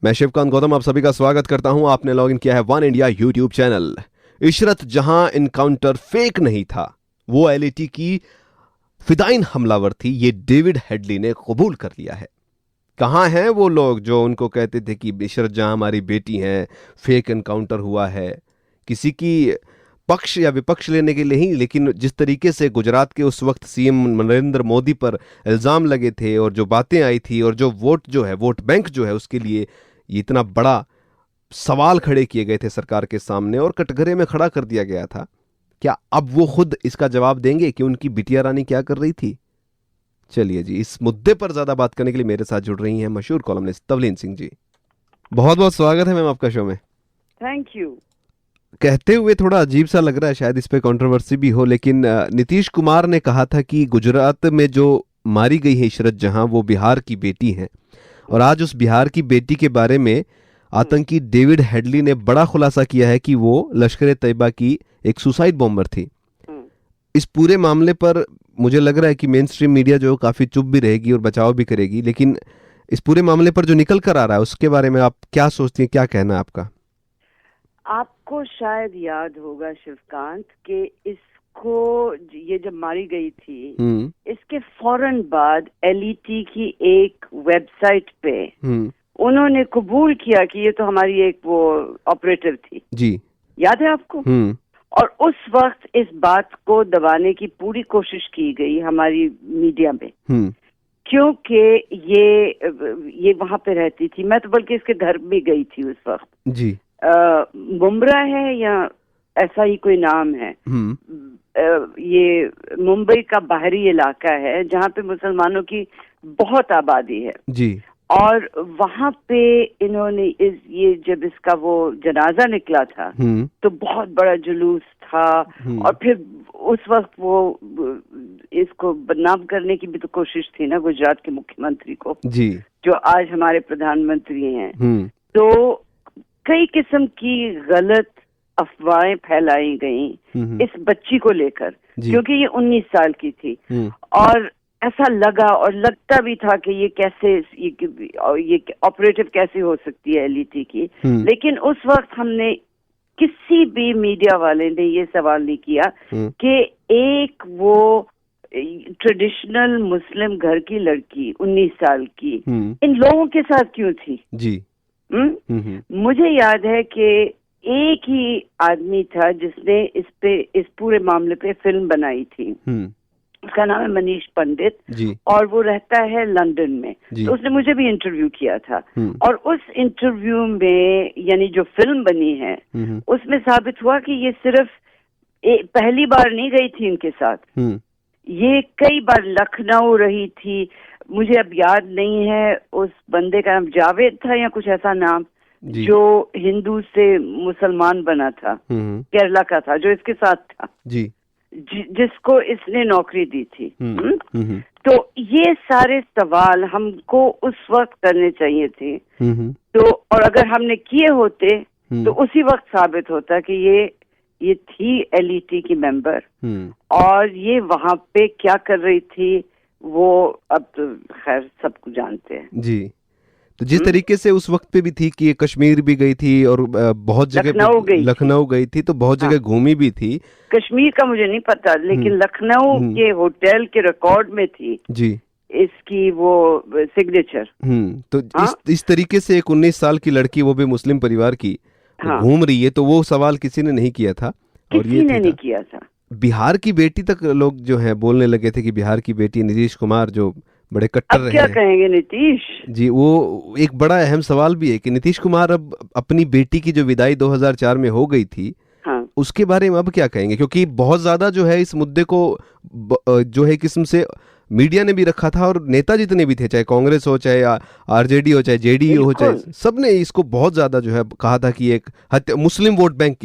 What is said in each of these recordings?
मैं शिवकांत गौतम आप सभी का स्वागत करता हूं। आपने लॉग इन किया है one India YouTube channel. Ishrat जहां इनकाउंटर फेक नहीं था, वो एलईटी की फिदाइन हमलावर थी, ये डेविड हेडली ने कबूल कर लिया है। कहाँ हैं वो लोग जो उनको कहते थे कि इशरत जहां हमारी बेटी हैं, फेक इनकाउंटर हुआ है। किसी की पक्ष या विपक्ष लेने के लिए ही, लेकिन जिस तरीके से गुजरात के उस वक्त सीएम नरेंद्र मोदी पर इल्जाम लगे थे और जो बातें आई थी और जो वोट बैंक जो है उसके लिए ये इतना बड़ा सवाल खड़े किए गए थे सरकार के सामने और कटघरे में खड़ा कर दिया गया था, क्या अब वो खुद इसका जवाब देंगे कि उनकी बिटिया रानी क्या कर रही थी? चलिए जी, इस मुद्दे पर ज्यादा बात करने के लिए मेरे साथ जुड़ रही हैं मशहूर कॉलमनिस्ट तवलीन सिंह जी। बहुत बहुत स्वागत है मैम आपका शो में। Thank you. कहते हुए थोड़ा अजीब सा लग रहा है, शायद इस पे कंट्रोवर्सी भी हो, लेकिन नीतीश कुमार ने कहा था कि गुजरात में जो मारी गई है इशरत जहां, वो बिहार की बेटी है। और आज उस बिहार की बेटी के बारे में आतंकी डेविड हेडली ने बड़ा खुलासा किया है कि वो लश्कर तैयबा की एक सुसाइड बॉम्बर थी। इस पूरे मामले पर मुझे लग रहा है कि मेन स्ट्रीम मीडिया जो काफी चुप भी रहेगी और बचाव भी करेगी, लेकिन इस पूरे मामले पर जो निकल कर आ रहा है उसके बारे में आप क्या सोचती हैं, क्या कहना है आपका? आपको शायद याद होगा शिवकांत कि इसको ये जब मारी गई थी, इसके फौरन बाद एलईटी की एक वेबसाइट पे उन्होंने कबूल किया कि ये तो हमारी एक वो ऑपरेटर थी जी। याद है आपको? और उस वक्त इस बात को दबाने की पूरी कोशिश की गई हमारी मीडिया में, क्योंकि ये वहां पे रहती थी। मैं तो बल्कि इसके घर भी गई थी उस वक्त जी। मुमरा है या ऐसा ही कोई नाम है। ये मुंबई का बाहरी इलाका है जहाँ पे मुसलमानों की बहुत आबादी है जी। और वहाँ पे इन्होंने ये जब इसका वो जनाजा निकला था तो बहुत बड़ा जुलूस था। और फिर उस वक्त वो इसको बदनाम करने की भी तो कोशिश थी ना गुजरात के मुख्यमंत्री को जी, जो आज हमारे प्रधानमंत्री हैं। तो कई किस्म की गलत अफवाहें फैलाई गईं इस बच्ची को लेकर, क्योंकि ये 19 साल की थी। और ऐसा लगा और लगता भी था कि ये कैसे ये ऑपरेटिव कैसे हो सकती है एलईटी की। लेकिन उस वक्त हमने किसी भी मीडिया वाले ने ये सवाल नहीं किया कि एक वो ट्रेडिशनल मुस्लिम घर की लड़की 19 साल की इन लोगों के साथ क्यों थी जी। मुझे याद है कि एक ही आदमी था जिसने इस पूरे मामले पे फिल्म बनाई थी। उसका नाम है मनीष पंडित जी। और वो रहता है लंदन में। तो उसने मुझे भी इंटरव्यू किया था। और उस इंटरव्यू में यानी जो फिल्म बनी है उसमें साबित हुआ कि ये सिर्फ पहली बार नहीं गई थी इनके साथ, ये कई बार लखनऊ रही थी। मुझे अब याद नहीं है उस बंदे का नाम जावेद था या कुछ ऐसा नाम, जो हिंदू से मुसलमान बना था, केरला का था, जो इसके साथ था जी, जिसको इसने नौकरी दी थी। तो ये सारे सवाल हमको उस वक्त करने चाहिए थे। तो और अगर हमने किए होते तो उसी वक्त साबित होता कि ये थी एलईटी की मेंबर। और ये वहां पे क्या कर रही थी वो अब तो खैर सब कुछ जानते हैं जी। तो जिस तरीके से उस वक्त पे भी थी कि ये कश्मीर भी गई थी और बहुत जगह लखनऊ गई थी, तो बहुत जगह घूमी भी थी। कश्मीर का मुझे नहीं पता, लेकिन लखनऊ के होटल के रिकॉर्ड में थी जी इसकी वो सिग्नेचर। तो इस तरीके से एक 19 साल की लड़की, वो भी मुस्लिम परिवार की, घूम रही है, तो वो सवाल किसी ने नहीं किया था। किसी ने नहीं किया था। बिहार की बेटी तक लोग जो है बोलने लगे थे कि बिहार की बेटी नीतीश कुमार जो बड़े कट्टर रहे क्या कहेंगे नीतीश जी। वो एक बड़ा अहम सवाल भी है कि नीतीश कुमार अब अपनी बेटी की जो विदाई 2004 में हो गई थी, उसके बारे में अब क्या कहेंगे? क्योंकि बहुत ज्यादा जो है इस मुद्दे को जो है किस्म से मीडिया ने भी रखा था और नेता जितने भी थे, चाहे कांग्रेस हो, चाहे आरजेडी हो, चाहे जेडीयू हो, चाहे सबने इसको बहुत ज्यादा जो है कहा था कि एक मुस्लिम वोट बैंक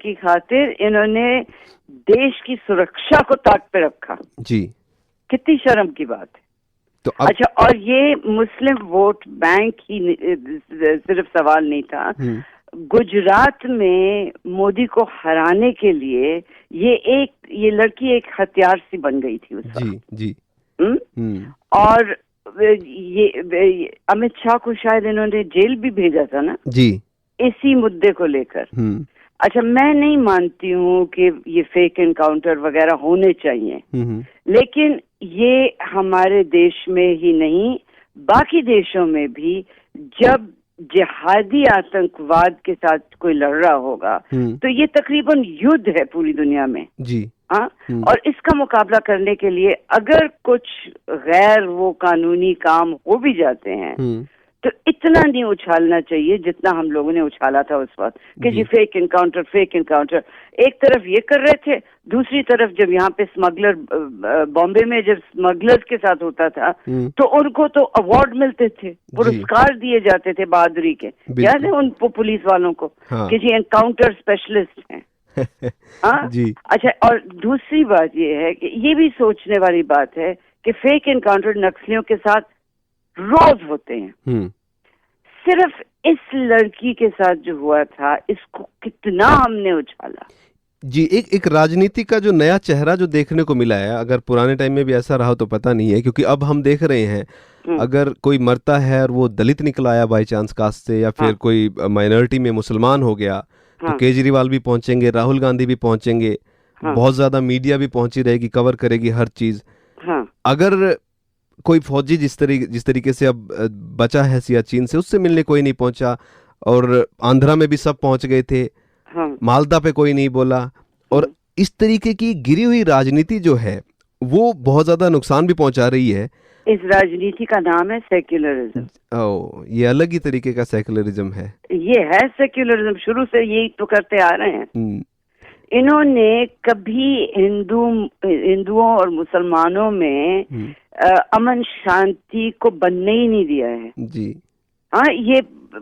की खातिर इन्होंने देश की सुरक्षा को ताक पे रखा जी। कितनी शर्म की बात है। तो अच्छा, और ये मुस्लिम वोट बैंक ही सिर्फ सवाल नहीं था। गुजरात में मोदी को हराने के लिए ये लड़की एक हथियार सी बन गई थी उस वक्त जी। और ये अमित शाह को शायद इन्होंने जेल भी भेजा था ना जी, इसी मुद्दे को लेकर। अच्छा, मैं नहीं मानती हूँ कि ये फेक एनकाउंटर वगैरह होने चाहिए, लेकिन ये हमारे देश में ही नहीं बाकी देशों में भी जब जिहादी आतंकवाद के साथ कोई लड़ रहा होगा तो ये तकरीबन युद्ध है पूरी दुनिया में जी। हाँ, और इसका मुकाबला करने के लिए अगर कुछ गैर वो कानूनी काम हो भी जाते हैं तो इतना नहीं उछालना चाहिए जितना हम लोगों ने उछाला था उस वक्त कि जी फेक एनकाउंटर फेक एनकाउंटर। एक तरफ ये कर रहे थे, दूसरी तरफ जब यहाँ पे स्मगलर बॉम्बे में जब स्मगलर्स के साथ होता था तो उनको तो अवार्ड मिलते थे, पुरस्कार दिए जाते थे बहादुरी के, याद है उन पुलिस वालों को कि जी एनकाउंटर स्पेशलिस्ट हैं। हाँ जी। अच्छा, और दूसरी बात ये है कि ये भी सोचने वाली बात है कि फेक एनकाउंटर नक्सलियों के साथ रोज होते हैं। सिर्फ इस लड़की के साथ जो हुआ था इसको कितना हमने उछाला जी। एक राजनीति का जो नया चेहरा जो देखने को मिला है, अगर पुराने टाइम में भी ऐसा रहा तो पता नहीं है, क्योंकि अब हम देख रहे हैं अगर कोई मरता है और वो दलित निकला आया बाई चांस कास्ट से, या फिर कोई माइनॉरिटी में मुसलमान हो गया तो केजरीवाल भी पहुंचेंगे, राहुल गांधी भी पहुंचेंगे, बहुत ज्यादा मीडिया भी पहुंची रहेगी, कवर करेगी हर चीज। अगर कोई फौजी जिस तरीके से अब बचा है सियाचिन से, उससे मिलने कोई नहीं पहुंचा, और आंध्रा में भी सब पहुंच गए थे, मालदा पे कोई नहीं बोला, और इस तरीके की गिरी हुई राजनीति जो है वो बहुत ज्यादा नुकसान भी पहुंचा रही है। इस राजनीति का नाम है सेक्युलरिज्म। ओ, ये अलग ही तरीके का सेक्युलरिज्म है। ये है सेक्युलरिज्म, शुरू से यही तो करते आ रहे हैं। इन्होंने कभी हिंदुओं और मुसलमानों में अमन शांति को बनने ही नहीं दिया है जी। हाँ, ये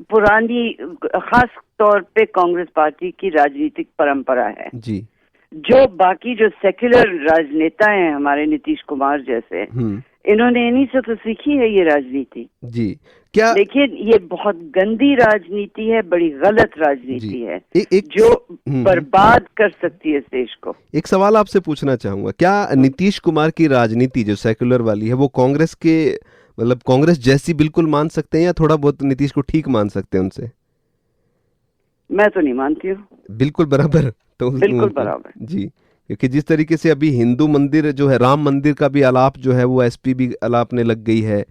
पुरानी खास तौर पे कांग्रेस पार्टी की राजनीतिक परंपरा है जी। जो बाकी जो सेक्युलर राजनेता हैं हमारे नीतीश कुमार जैसे, इन्होंने इन्हीं से तो सीखी है ये राजनीति जी। क्या, लेकिन ये बहुत गंदी राजनीति है, बड़ी गलत राजनीति है जो बर्बाद कर सकती है इस देश को। एक सवाल आपसे पूछना चाहूंगा, क्या नीतीश कुमार की राजनीति जो सेक्युलर वाली है वो कांग्रेस के मतलब कांग्रेस जैसी बिल्कुल मान सकते हैं, या थोड़ा बहुत नीतीश को ठीक मान सकते हैं उनसे? मैं तो नहीं मानती हूँ। बिल्कुल बराबर, तो बिल्कुल बराबर जी, क्योंकि जिस तरीके से अभी हिंदू मंदिर जो है, राम मंदिर का भी आलाप जो है वो एसपी भी आलापने लग गई है।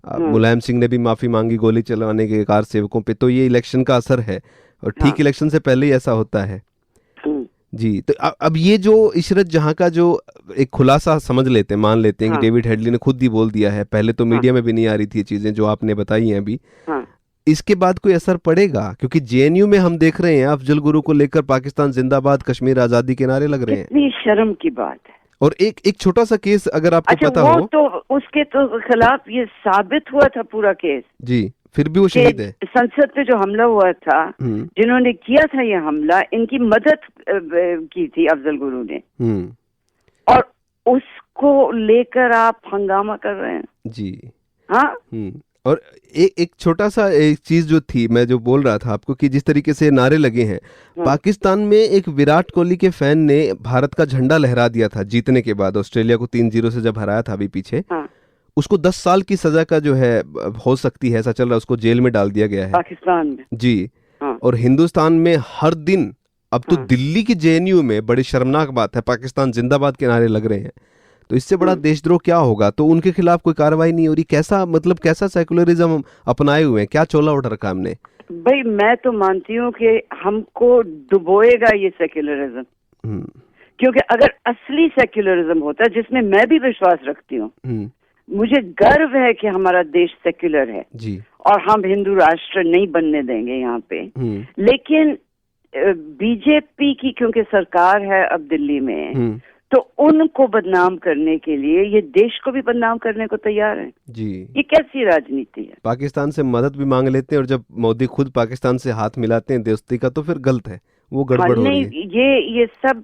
मुलायम सिंह ने भी माफी मांगी गोली चलाने के कार सेवकों पे, तो ये इलेक्शन का असर है, और ठीक इलेक्शन से पहले ही ऐसा होता है जी। तो अब ये जो इशरत जहां का जो एक खुलासा समझ लेते हैं, मान लेते हैं कि डेविड हेडली ने खुद ही बोल दिया है, पहले तो मीडिया में भी नहीं आ रही थी ये चीजें जो आपने बताई हैं अभी, इसके बाद कोई असर पड़ेगा? क्योंकि जेएनयू में हम देख रहे हैं अफजल गुरु को लेकर पाकिस्तान जिंदाबाद, कश्मीर आजादी के नारे लग रहे हैं। कितनी शर्म की बात है। और एक छोटा सा केस अगर आपको पता हो तो उसके तो खिलाफ ये साबित हुआ था पूरा केस जी, फिर भी वो शहीद है। संसद पे जो हमला हुआ था, जिन्होंने किया था ये हमला, इनकी मदद की थी अफजल गुरु ने, और उसको लेकर आप हंगामा कर रहे हैं जी। हाँ, और एक छोटा सा एक चीज जो थी, मैं जो बोल रहा था आपको कि जिस तरीके से नारे लगे हैं, पाकिस्तान में एक विराट कोहली के फैन ने भारत का झंडा लहरा दिया था जीतने के बाद, ऑस्ट्रेलिया को 3-0 से जब हराया था अभी पीछे। उसको 10 साल की सजा का जो है हो सकती है, ऐसा चल रहा है, उसको जेल में डाल दिया गया है पाकिस्तान में जी। और हिंदुस्तान में हर दिन अब तो दिल्ली की जेएनयू में, बड़ी शर्मनाक बात है, पाकिस्तान जिंदाबाद के नारे लग रहे हैं। तो इससे बड़ा देशद्रोह क्या होगा? तो उनके खिलाफ कोई कार्रवाई नहीं हो रही। कैसा सेकुलरिज्म अपनाए हुए हैं, क्या चोला उठ रखा हमने? भाई मैं तो मानती हूँ कि हमको डुबोएगा ये सेक्युलरिज्म, क्योंकि अगर असली सेक्युलरिज्म होता, जिसमें मैं भी विश्वास रखती हूँ, मुझे गर्व है कि हमारा देश सेक्युलर है जी, और हम हिंदू राष्ट्र नहीं बनने देंगे यहाँ पे। लेकिन बीजेपी की क्योंकि सरकार है अब दिल्ली में, तो उनको बदनाम करने के लिए ये देश को भी बदनाम करने को तैयार है जी। ये कैसी राजनीति है? पाकिस्तान से मदद भी मांग लेते हैं, और जब मोदी खुद पाकिस्तान से हाथ मिलाते हैं दोस्ती का, तो फिर गलत है, वो गड़बड़ हो रही है। ये सब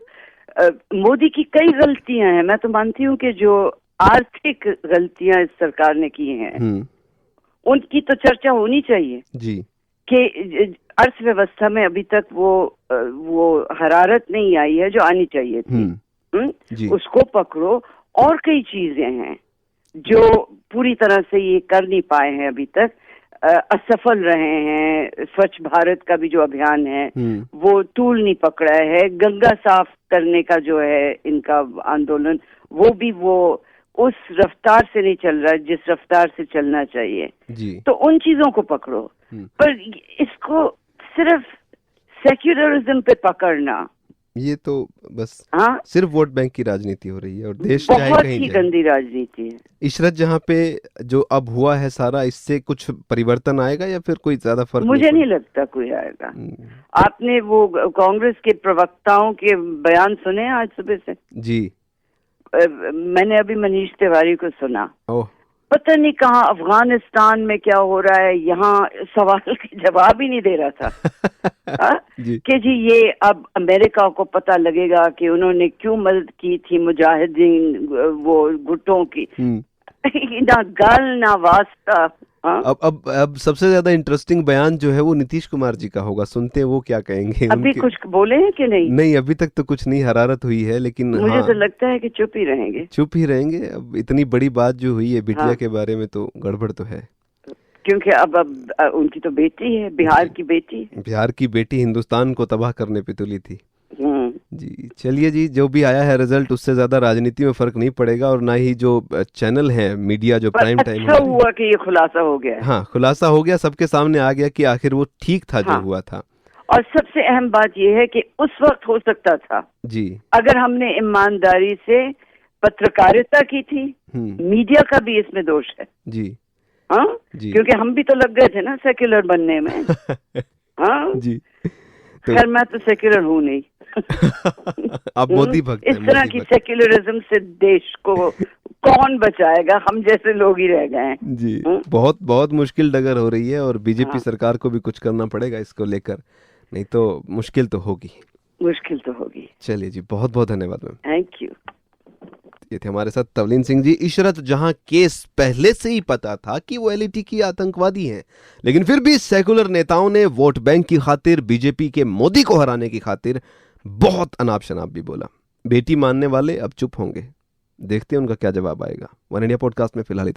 मोदी की कई गलतियां हैं। मैं तो मानती हूँ कि जो आर्थिक गलतियां इस सरकार ने की हैं, उनकी तो चर्चा होनी चाहिए जी, कि अर्थव्यवस्था में अभी तक वो हरारत नहीं आई है जो आनी चाहिए थी। उसको पकड़ो। और कई चीजें हैं जो पूरी तरह से ये कर नहीं पाए हैं अभी तक, असफल रहे हैं। स्वच्छ भारत का भी जो अभियान है वो तूल नहीं पकड़ा है। गंगा साफ करने का जो है इनका आंदोलन, वो भी वो उस रफ्तार से नहीं चल रहा है जिस रफ्तार से चलना चाहिए जी। तो उन चीजों को पकड़ो, पर इसको सिर्फ सेक्युलरिज्म पे पकड़ना, ये तो बस हाँ, सिर्फ वोट बैंक की राजनीति हो रही है और देश चाहे बहुत कहीं ही जाए। गंदी राजनीति है। इशरत जहां पे जो अब हुआ है सारा, इससे कुछ परिवर्तन आएगा या फिर कोई ज्यादा फर्क मुझे नहीं लगता कोई आएगा। आपने वो कांग्रेस के प्रवक्ताओं के बयान सुने आज सुबह से? जी। मैंने अभी मनीष तिवारी को सुना। ओह, पता नहीं कहाँ अफगानिस्तान में क्या हो रहा है, यहाँ सवाल के जवाब ही नहीं दे रहा था। कि जी ये अब अमेरिका को पता लगेगा कि उन्होंने क्यों मदद की थी मुजाहिदीन वो गुटों की। ना गल ना वास्ता। अब सबसे ज्यादा इंटरेस्टिंग बयान जो है वो नीतीश कुमार जी का होगा, सुनते हैं वो क्या कहेंगे। अभी कुछ बोले हैं कि नहीं? नहीं, अभी तक तो कुछ नहीं, हरारत हुई है, लेकिन मुझे तो लगता है कि चुप ही रहेंगे। चुप ही रहेंगे। अब इतनी बड़ी बात जो हुई है बिटिया के बारे में, तो गड़बड़ तो है, क्योंकि अब उनकी तो बेटी है, बिहार की बेटी। बिहार की बेटी हिंदुस्तान को तबाह करने पे तुली थी। जी, चलिए जी, जो भी आया है रिजल्ट, उससे ज्यादा राजनीति में फर्क नहीं पड़ेगा और ना ही जो चैनल है मीडिया जो प्राइम टाइम अच्छा हुआ कि ये खुलासा हो गया। हाँ, खुलासा हो गया, सबके सामने आ गया कि आखिर वो ठीक था जो हुआ था। और सबसे अहम बात ये है कि उस वक्त हो सकता था जी, अगर हमने ईमानदारी से पत्रकारिता की थी। मीडिया का भी इसमें दोष है जी। हाँ जी, क्योंकि हम भी तो लग गए थे ना सेक्युलर बनने में। हाँ जी, खैर मैं तो सेक्युलर हूँ नहीं। आप मोदी भक्त हैं। इस तरह की सेक्युलरिज्म से देश को कौन बचाएगा? हम जैसे लोग ही रह गए हैं। जी, बहुत बहुत मुश्किल डगर हो रही है और बीजेपी सरकार को भी कुछ करना पड़ेगा इसको लेकर, नहीं तो मुश्किल तो होगी। मुश्किल तो होगी। चलिए जी, बहुत बहुत धन्यवाद मैम। Thank you. ये थे हमारे साथ तवलीन सिंह जी। इशरत जहां केस पहले से ही पता था कि वो एलईटी की आतंकवादी हैं, लेकिन फिर भी सेकुलर नेताओं ने वोट बैंक की खातिर, बीजेपी के मोदी को हराने की खातिर बहुत अनाप शनाप भी बोला। बेटी मानने वाले अब चुप होंगे, देखते हैं उनका क्या जवाब आएगा। वन इंडिया पॉडकास्ट में फिलहाल इतना।